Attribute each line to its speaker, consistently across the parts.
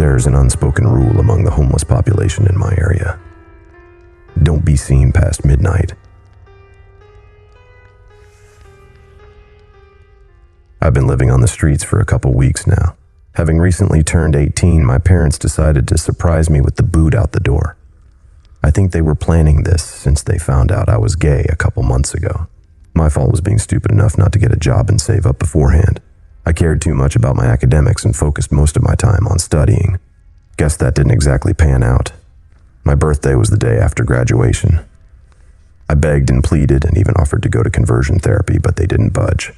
Speaker 1: There's an unspoken rule among the homeless population in my area. Don't be seen past midnight. I've been living on the streets for a couple weeks now. Having recently turned 18, my parents decided to surprise me with the boot out the door. I think they were planning this since they found out I was gay a couple months ago. My fault was being stupid enough not to get a job and save up beforehand. I cared too much about my academics and focused most of my time on studying. Guess that didn't exactly pan out. My birthday was the day after graduation. I begged and pleaded and even offered to go to conversion therapy, but they didn't budge.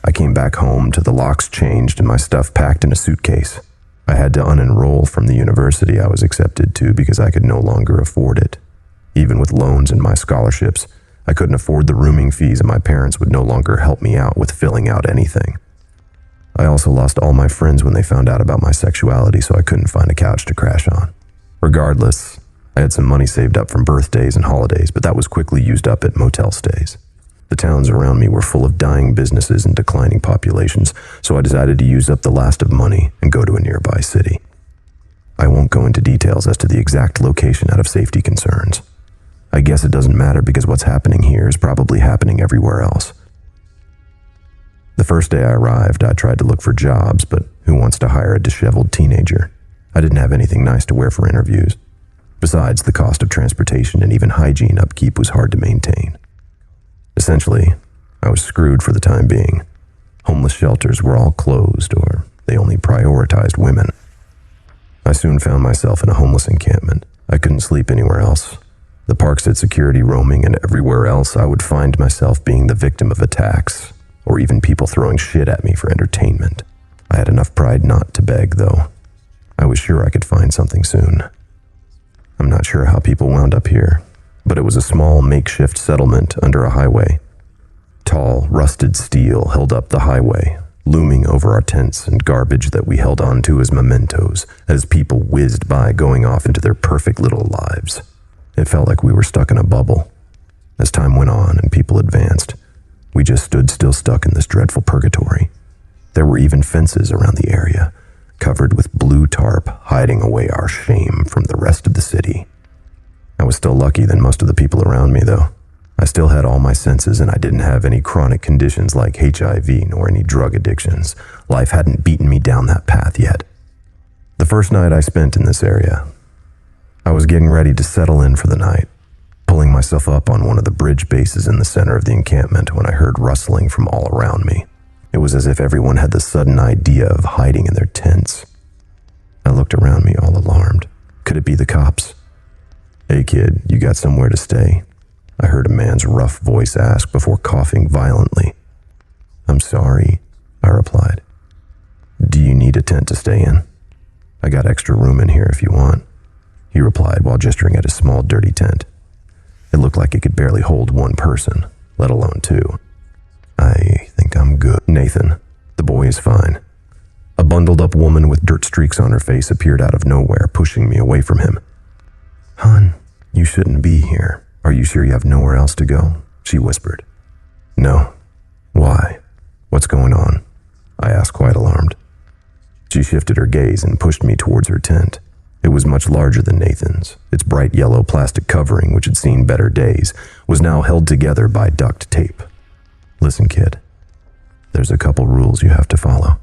Speaker 1: I came back home to the locks changed and my stuff packed in a suitcase. I had to unenroll from the university I was accepted to because I could no longer afford it. Even with loans and my scholarships, I couldn't afford the rooming fees and my parents would no longer help me out with filling out anything. I also lost all my friends when they found out about my sexuality, so I couldn't find a couch to crash on. Regardless, I had some money saved up from birthdays and holidays, but that was quickly used up at motel stays. The towns around me were full of dying businesses and declining populations, so I decided to use up the last of money and go to a nearby city. I won't go into details as to the exact location out of safety concerns. I guess it doesn't matter because what's happening here is probably happening everywhere else. The first day I arrived, I tried to look for jobs, but who wants to hire a disheveled teenager? I didn't have anything nice to wear for interviews. Besides, the cost of transportation and even hygiene upkeep was hard to maintain. Essentially, I was screwed for the time being. Homeless shelters were all closed, or they only prioritized women. I soon found myself in a homeless encampment. I couldn't sleep anywhere else. The park said security roaming, and everywhere else I would find myself being the victim of attacks, or even people throwing shit at me for entertainment. I had enough pride not to beg, though. I was sure I could find something soon. I'm not sure how people wound up here, but it was a small makeshift settlement under a highway. Tall, rusted steel held up the highway, looming over our tents and garbage that we held on to as mementos as people whizzed by going off into their perfect little lives. It felt like we were stuck in a bubble. As time went on and people advanced, we just stood still stuck in this dreadful purgatory. There were even fences around the area, covered with blue tarp, hiding away our shame from the rest of the city. I was still lucky than most of the people around me, though. I still had all my senses and I didn't have any chronic conditions like HIV nor any drug addictions. Life hadn't beaten me down that path yet. The first night I spent in this area, I was getting ready to settle in for the night, pulling myself up on one of the bridge bases in the center of the encampment when I heard rustling from all around me. It was as if everyone had the sudden idea of hiding in their tents. I looked around me all alarmed. Could it be the cops? "Hey kid, you got somewhere to stay?" I heard a man's rough voice ask before coughing violently. "I'm sorry," I replied. "Do you need a tent to stay in?" "I got extra room in here if you want," he replied while gesturing at a small dirty tent. It looked like it could barely hold one person, let alone two. "I think I'm good, Nathan. The boy is fine." A bundled up woman with dirt streaks on her face appeared out of nowhere, pushing me away from him. "Hon, you shouldn't be here. Are you sure you have nowhere else to go?" she whispered. "No." "Why? What's going on?" I asked, quite alarmed. She shifted her gaze and pushed me towards her tent. It was much larger than Nathan's. Its bright yellow plastic covering, which had seen better days, was now held together by duct tape. "Listen, kid. There's a couple rules you have to follow.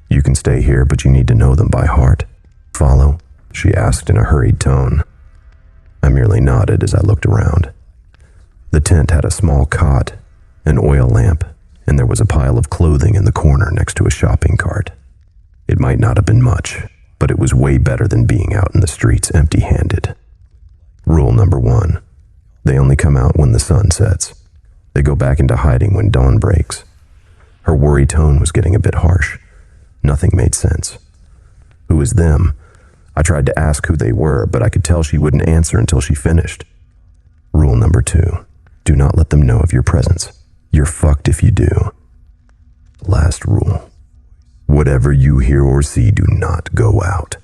Speaker 1: You can stay here, but you need to know them by heart." "Follow?" she asked in a hurried tone. I merely nodded as I looked around. The tent had a small cot, an oil lamp, and there was a pile of clothing in the corner next to a shopping cart. It might not have been much, but it was way better than being out in the streets empty-handed. Rule number 1. They only come out when the sun sets. They go back into hiding when dawn breaks. Her worried tone was getting a bit harsh. Nothing made sense. Who is them? I tried to ask who they were, but I could tell she wouldn't answer until she finished. Rule number 2. Do not let them know of your presence. You're fucked if you do. Last rule. Whatever you hear or see, do not go out.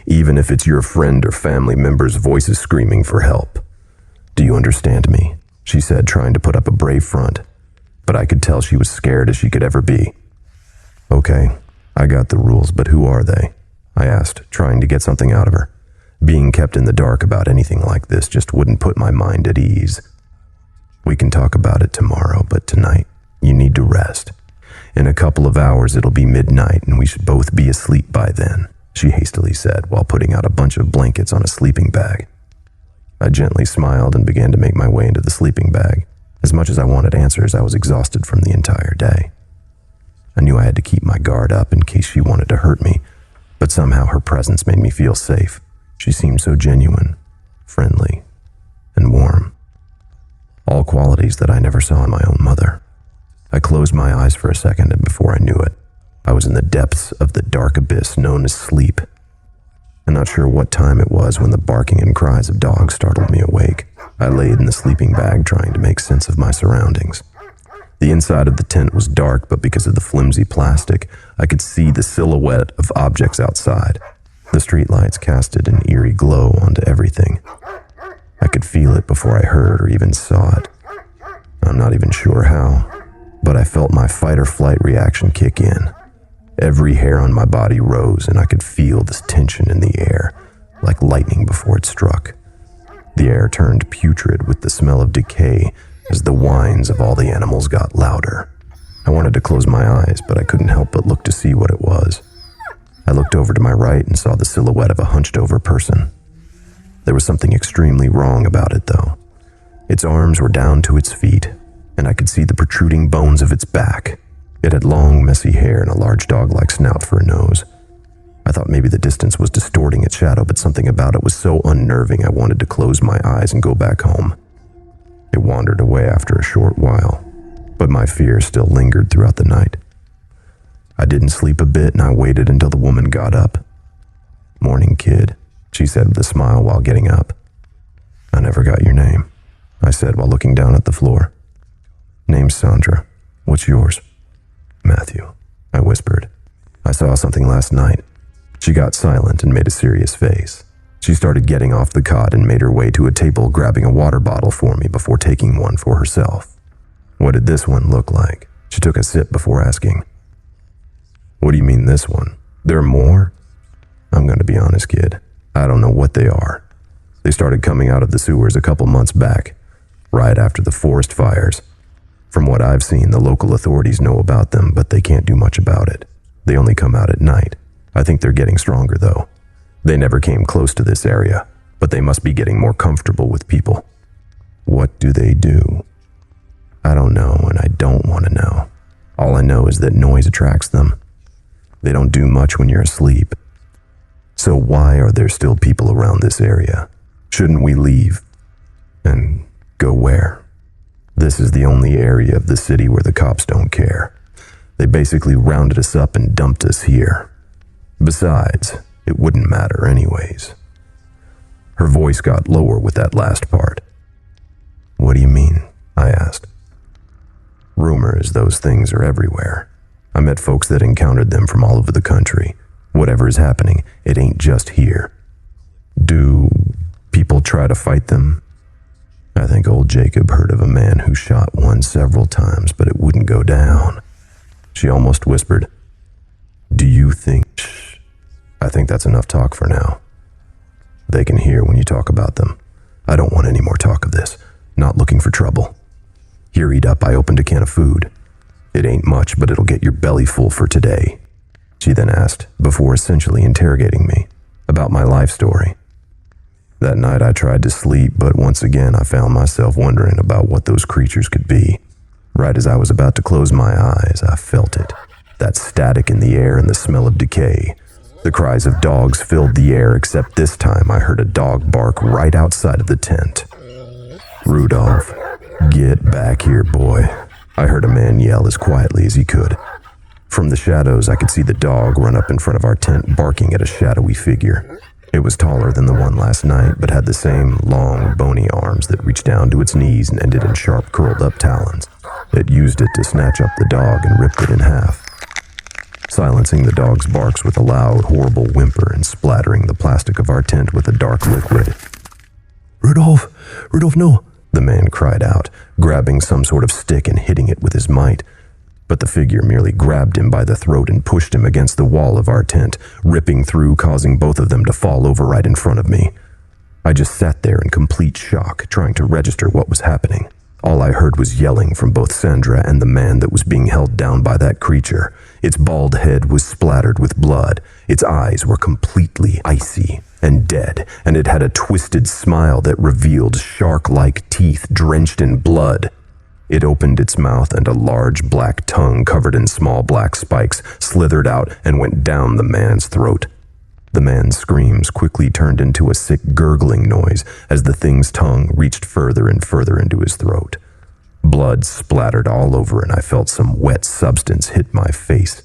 Speaker 1: Even if it's your friend or family member's voices screaming for help. "Do you understand me?" she said, trying to put up a brave front. But I could tell she was scared as she could ever be. "Okay, I got the rules, but who are they?" I asked, trying to get something out of her. Being kept in the dark about anything like this just wouldn't put my mind at ease. We can talk about it tomorrow, but tonight, you need to rest. In a couple of hours, it'll be midnight, and we should both be asleep by then, she hastily said while putting out a bunch of blankets on a sleeping bag. I gently smiled and began to make my way into the sleeping bag. As much as I wanted answers, I was exhausted from the entire day. I knew I had to keep my guard up in case she wanted to hurt me, but somehow her presence made me feel safe. She seemed so genuine, friendly, and warm. All qualities that I never saw in my own mother. I closed my eyes for a second, and before I knew it, I was in the depths of the dark abyss known as sleep. I'm not sure what time it was when the barking and cries of dogs startled me awake. I laid in the sleeping bag trying to make sense of my surroundings. The inside of the tent was dark, but because of the flimsy plastic, I could see the silhouette of objects outside. The streetlights casted an eerie glow onto everything. I could feel it before I heard or even saw it. I'm not even sure how, but I felt my fight-or-flight reaction kick in. Every hair on my body rose, and I could feel this tension in the air, like lightning before it struck. The air turned putrid with the smell of decay as the whines of all the animals got louder. I wanted to close my eyes, but I couldn't help but look to see what it was. I looked over to my right and saw the silhouette of a hunched-over person. There was something extremely wrong about it, though. Its arms were down to its feet, and I could see the protruding bones of its back. It had long, messy hair and a large dog-like snout for a nose. I thought maybe the distance was distorting its shadow, but something about it was so unnerving I wanted to close my eyes and go back home. It wandered away after a short while, but my fear still lingered throughout the night. I didn't sleep a bit, and I waited until the woman got up. "Morning, kid," she said with a smile while getting up. "I never got your name," I said while looking down at the floor. "Name's Sandra. What's yours?" "Matthew," I whispered. "I saw something last night." She got silent and made a serious face. She started getting off the cot and made her way to a table, grabbing a water bottle for me before taking one for herself. "What did this one look like?" She took a sip before asking. "What do you mean this one? There are more?" "I'm going to be honest, kid. I don't know what they are. They started coming out of the sewers a couple months back, right after the forest fires. From what I've seen, the local authorities know about them, but they can't do much about it. They only come out at night. I think they're getting stronger, though. They never came close to this area, but they must be getting more comfortable with people." "What do they do?" "I don't know, and I don't want to know. All I know is that noise attracts them. They don't do much when you're asleep. So why are there still people around this area? Shouldn't we leave? And go where? This is the only area of the city where the cops don't care. They basically rounded us up and dumped us here. Besides, it wouldn't matter anyways." Her voice got lower with that last part. "What do you mean?" I asked. "Rumors, those things are everywhere. I met folks that encountered them from all over the country. Whatever is happening, it ain't just here." "Do people try to fight them?" "I think old Jacob heard of a man who shot one several times, but it wouldn't go down." She almost whispered. "Do you think..." "Shh. I think that's enough talk for now. They can hear when you talk about them. I don't want any more talk of this. Not looking for trouble. Here, eat up. I opened a can of food. It ain't much, but it'll get your belly full for today." She then asked, before essentially interrogating me, about my life story. That night I tried to sleep, but once again I found myself wondering about what those creatures could be. Right as I was about to close my eyes, I felt it. That static in the air and the smell of decay. The cries of dogs filled the air, except this time I heard a dog bark right outside of the tent. "Rudolph, get back here, boy," I heard a man yell as quietly as he could. From the shadows, I could see the dog run up in front of our tent, barking at a shadowy figure. It was taller than the one last night, but had the same long, bony arms that reached down to its knees and ended in sharp, curled-up talons. It used it to snatch up the dog and ripped it in half, silencing the dog's barks with a loud, horrible whimper and splattering the plastic of our tent with a dark liquid. "Rudolph! Rudolph, no!" the man cried out, grabbing some sort of stick and hitting it with his might. but the figure merely grabbed him by the throat and pushed him against the wall of our tent, ripping through, causing both of them to fall over right in front of me. I just sat there in complete shock, trying to register what was happening. All I heard was yelling from both Sandra and the man that was being held down by that creature. Its bald head was splattered with blood. Its eyes were completely icy and dead, and it had a twisted smile that revealed shark-like teeth drenched in blood. It opened its mouth, and a large black tongue covered in small black spikes slithered out and went down the man's throat. The man's screams quickly turned into a sick gurgling noise as the thing's tongue reached further and further into his throat. Blood splattered all over, and I felt some wet substance hit my face.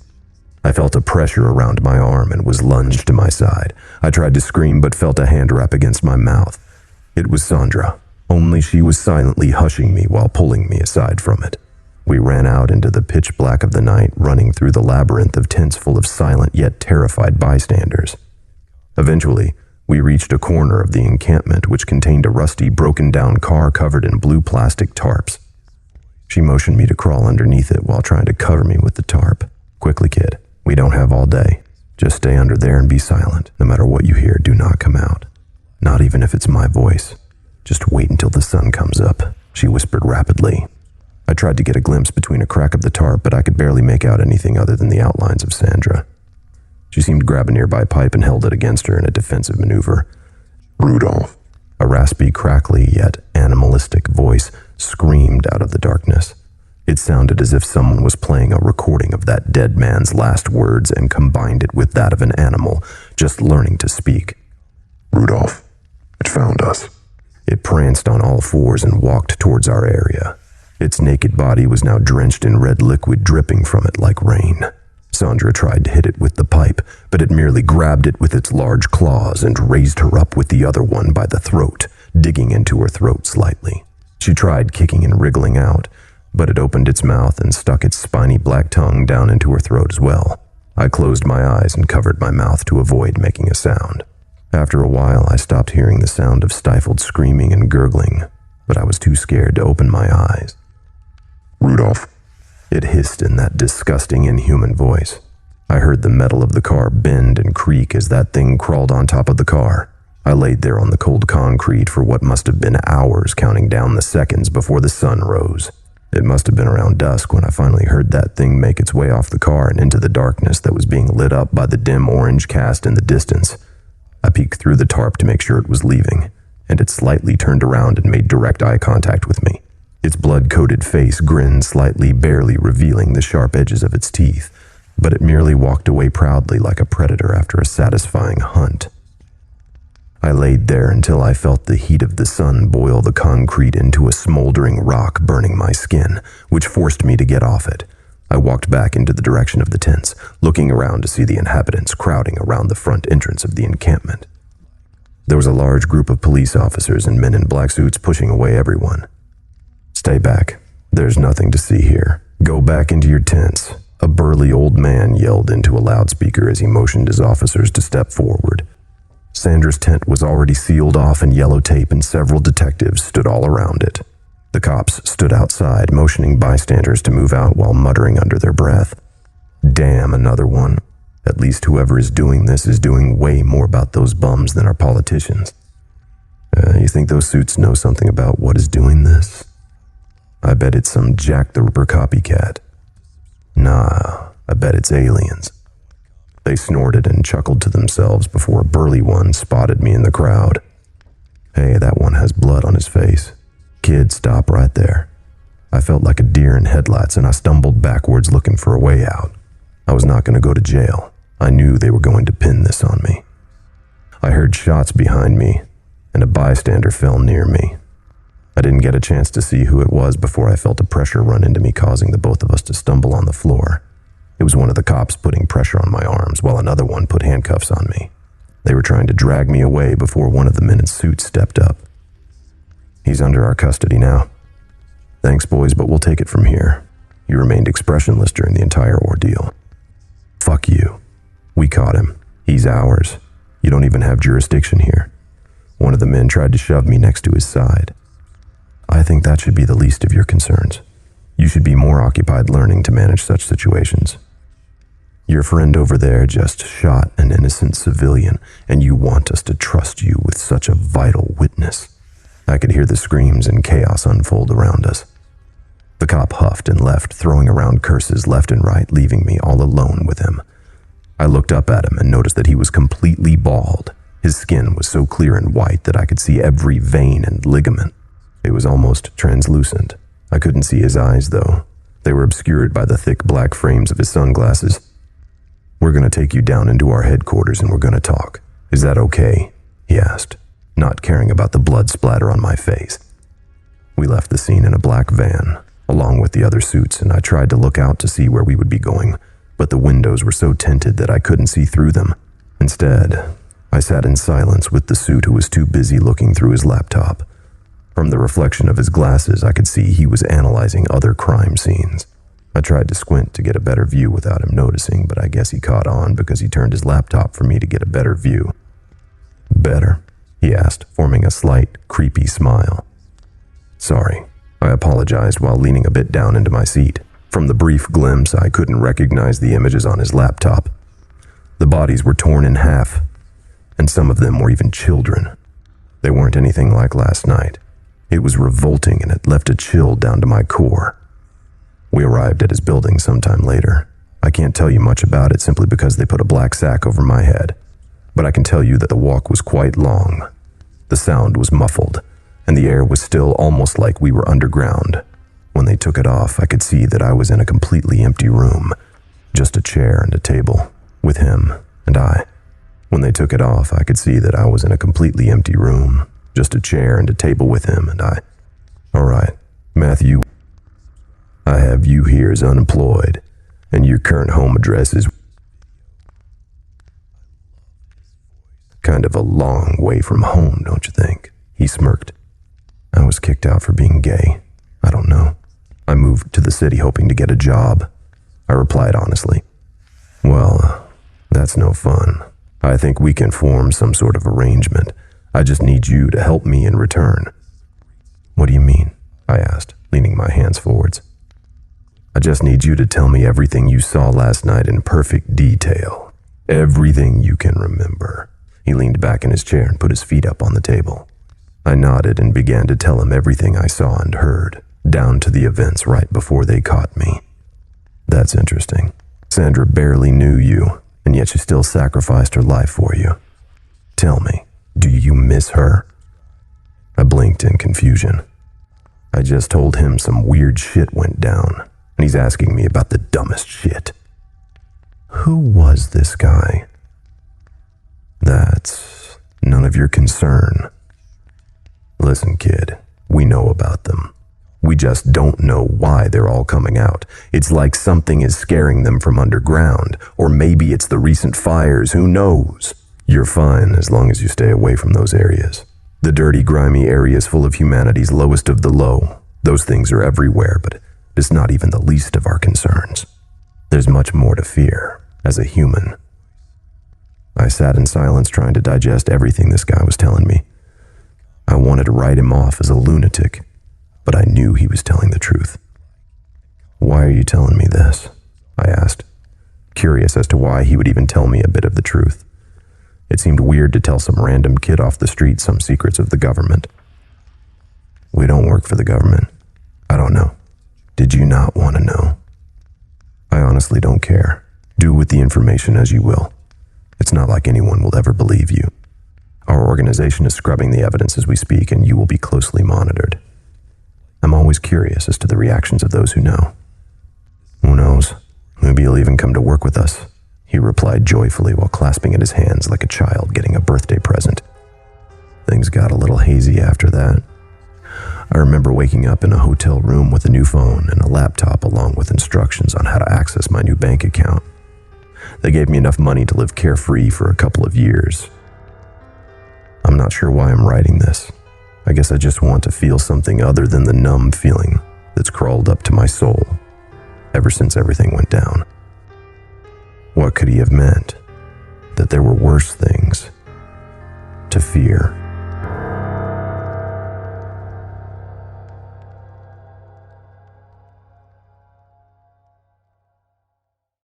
Speaker 1: I felt a pressure around my arm and was lunged to my side. I tried to scream but felt a hand wrap against my mouth. It was Sandra, only she was silently hushing me while pulling me aside from it. We ran out into the pitch black of the night, running through the labyrinth of tents full of silent yet terrified bystanders. Eventually, we reached a corner of the encampment which contained a rusty, broken-down car covered in blue plastic tarps. She motioned me to crawl underneath it while trying to cover me with the tarp. "Quickly, kid. We don't have all day. Just stay under there and be silent. No matter what you hear, do not come out. Not even if it's my voice. Just wait until the sun comes up," she whispered rapidly. I tried to get a glimpse between a crack of the tarp, but I could barely make out anything other than the outlines of Sandra. She seemed to grab a nearby pipe and held it against her in a defensive maneuver. "Rudolph," a raspy, crackly, yet animalistic voice screamed out of the darkness. It sounded as if someone was playing a recording of that dead man's last words and combined it with that of an animal just learning to speak. "Rudolph, it found us." It pranced on all fours and walked towards our area. Its naked body was now drenched in red liquid dripping from it like rain. Sandra tried to hit it with the pipe, but it merely grabbed it with its large claws and raised her up with the other one by the throat, digging into her throat slightly. She tried kicking and wriggling out, but it opened its mouth and stuck its spiny black tongue down into her throat as well. I closed my eyes and covered my mouth to avoid making a sound. After a while, I stopped hearing the sound of stifled screaming and gurgling, but I was too scared to open my eyes. "Rudolph," it hissed in that disgusting, inhuman voice. I heard the metal of the car bend and creak as that thing crawled on top of the car. I laid there on the cold concrete for what must have been hours, counting down the seconds before the sun rose. It must have been around dusk when I finally heard that thing make its way off the car and into the darkness that was being lit up by the dim orange cast in the distance. I peeked through the tarp to make sure it was leaving, and it slightly turned around and made direct eye contact with me. Its blood-coated face grinned slightly, barely revealing the sharp edges of its teeth, but it merely walked away proudly like a predator after a satisfying hunt. I laid there until I felt the heat of the sun boil the concrete into a smoldering rock, burning my skin, which forced me to get off it. I walked back into the direction of the tents, looking around to see the inhabitants crowding around the front entrance of the encampment. There was a large group of police officers and men in black suits pushing away everyone. "Stay back. There's nothing to see here. Go back into your tents," a burly old man yelled into a loudspeaker as he motioned his officers to step forward. Sandra's tent was already sealed off in yellow tape, and several detectives stood all around it. The cops stood outside, motioning bystanders to move out while muttering under their breath. "Damn, another one. At least whoever is doing this is doing way more about those bums than our politicians. You think those suits know something about what is doing this? I bet it's some Jack the Ripper copycat. Nah, I bet it's aliens." They snorted and chuckled to themselves before a burly one spotted me in the crowd. "Hey, that one has blood on his face. Kid, stop right there." I felt like a deer in headlights, and I stumbled backwards looking for a way out. I was not going to go to jail. I knew they were going to pin this on me. I heard shots behind me, and a bystander fell near me. I didn't get a chance to see who it was before I felt a pressure run into me, causing the both of us to stumble on the floor. It was one of the cops putting pressure on my arms, while another one put handcuffs on me. They were trying to drag me away before one of the men in suits stepped up. "He's under our custody now. Thanks, boys, but we'll take it from here. You remained expressionless during the entire ordeal." "Fuck you. We caught him. He's ours. You don't even have jurisdiction here." One of the men tried to shove me next to his side. "I think that should be the least of your concerns. You should be more occupied learning to manage such situations. Your friend over there just shot an innocent civilian, and you want us to trust you with such a vital witness." I could hear the screams and chaos unfold around us. The cop huffed and left, throwing around curses left and right, leaving me all alone with him. I looked up at him and noticed that he was completely bald. His skin was so clear and white that I could see every vein and ligament. It was almost translucent. I couldn't see his eyes, though. They were obscured by the thick black frames of his sunglasses. "We're going to take you down into our headquarters and we're going to talk. Is that okay?" he asked, not caring about the blood splatter on my face. We left the scene in a black van, along with the other suits, and I tried to look out to see where we would be going, but the windows were so tinted that I couldn't see through them. Instead, I sat in silence with the suit, who was too busy looking through his laptop. From the reflection of his glasses, I could see he was analyzing other crime scenes. I tried to squint to get a better view without him noticing, but I guess he caught on because he turned his laptop for me to get a better view. "Better?" he asked, forming a slight, creepy smile. "Sorry," I apologized while leaning a bit down into my seat. From the brief glimpse, I couldn't recognize the images on his laptop. The bodies were torn in half, and some of them were even children. They weren't anything like last night. It was revolting, and it left a chill down to my core. We arrived at his building sometime later. I can't tell you much about it simply because they put a black sack over my head, but I can tell you that the walk was quite long. The sound was muffled, and the air was still almost like we were underground. When they took it off, I could see that I was in a completely empty room, just a chair and a table, with him and I. When they took it off, I could see that I was in a completely empty room, just a chair and a table with him and I. "All right, Matthew, I have you here as unemployed, and your current home address is kind of a long way from home, don't you think?" He smirked. "I was kicked out for being gay. I don't know. I moved to the city hoping to get a job," I replied honestly. "Well, that's no fun. I think we can form some sort of arrangement. I just need you to help me in return." "What do you mean?" I asked, leaning my hands forwards. "I just need you to tell me everything you saw last night in perfect detail. Everything you can remember." He leaned back in his chair and put his feet up on the table. I nodded and began to tell him everything I saw and heard, down to the events right before they caught me. "That's interesting. Sandra barely knew you, and yet she still sacrificed her life for you. Tell me, do you miss her?" I blinked in confusion. I just told him some weird shit went down, and he's asking me about the dumbest shit. Who was this guy? "That's none of your concern. Listen, kid, we know about them. We just don't know why they're all coming out. It's like something is scaring them from underground, or maybe it's the recent fires, who knows? You're fine as long as you stay away from those areas. The dirty, grimy areas full of humanity's lowest of the low. Those things are everywhere, but it's not even the least of our concerns. There's much more to fear as a human." I sat in silence, trying to digest everything this guy was telling me. I wanted to write him off as a lunatic, but I knew he was telling the truth. "Why are you telling me this?" I asked, curious as to why he would even tell me a bit of the truth. It seemed weird to tell some random kid off the street some secrets of the government. "We don't work for the government. I don't know. Did you not want to know?" "I honestly don't care. Do with the information as you will. It's not like anyone will ever believe you. Our organization is scrubbing the evidence as we speak, and you will be closely monitored. I'm always curious as to the reactions of those who know. Who knows? Maybe you'll even come to work with us," he replied joyfully while clasping at his hands like a child getting a birthday present. Things got a little hazy after that. I remember waking up in a hotel room with a new phone and a laptop along with instructions on how to access my new bank account. They gave me enough money to live carefree for a couple of years. I'm not sure why I'm writing this. I guess I just want to feel something other than the numb feeling that's crawled up to my soul ever since everything went down. What could he have meant? That there were worse things to fear?